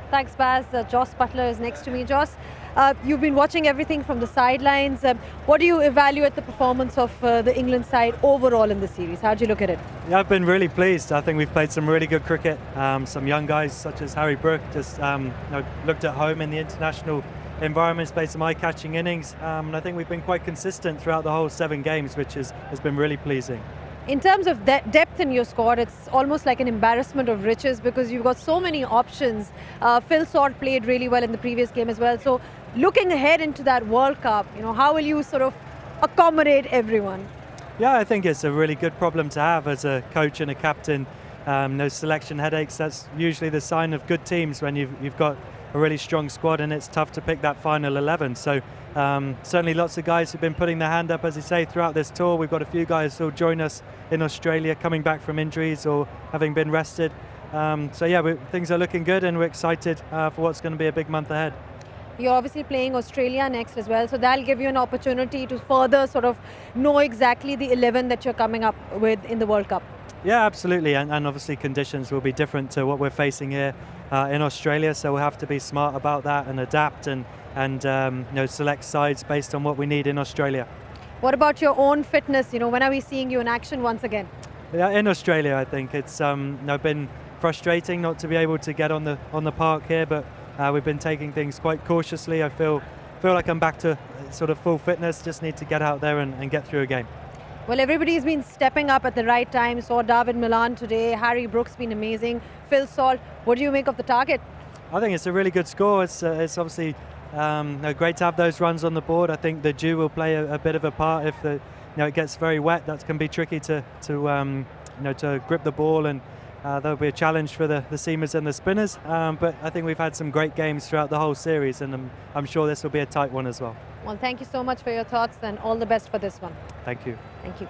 Thanks, Baz. Jos Buttler is next to me. Jos, you've been watching everything from the sidelines. What do you evaluate the performance of the England side overall in the series? How do you look at it? Yeah, I've been really pleased. I think we've played some really good cricket. Some young guys such as Harry Brook just looked at home in the international environments, played some eye-catching innings. And I think we've been quite consistent throughout the whole 7 games, which has been really pleasing. In terms of depth in your squad, it's almost like an embarrassment of riches because you've got so many options. Phil Salt played really well in the previous game as well. So looking ahead into that World Cup, how will you sort of accommodate everyone? Yeah, I think it's a really good problem to have as a coach and a captain. Those selection headaches, that's usually the sign of good teams when you've got a really strong squad and it's tough to pick that final 11. So certainly lots of guys who've been putting their hand up, as you say, throughout this tour. We've got a few guys who'll join us in Australia coming back from injuries or having been rested. So yeah, things are looking good and we're excited for what's going to be a big month ahead. You're obviously playing Australia next as well, so that'll give you an opportunity to further sort of know exactly the 11 that you're coming up with in the World Cup. Yeah, absolutely, and obviously conditions will be different to what we're facing here in Australia, so we'll have to be smart about that and adapt and select sides based on what we need in Australia. What about your own fitness? When are we seeing you in action once again? Yeah, in Australia, I think it's been frustrating not to be able to get on the park here, but we've been taking things quite cautiously. I feel like I'm back to sort of full fitness. Just need to get out there and get through a game. Well, everybody's been stepping up at the right time. Saw David Milan today. Harry Brook's been amazing. Phil Salt. What do you make of the target? I think it's a really good score. It's obviously great to have those runs on the board. I think the dew will play a bit of a part. If it gets very wet, that can be tricky to grip the ball, and there'll be a challenge for the seamers and the spinners. But I think we've had some great games throughout the whole series, and I'm sure this will be a tight one as well. Well, thank you so much for your thoughts and all the best for this one. Thank you. Thank you.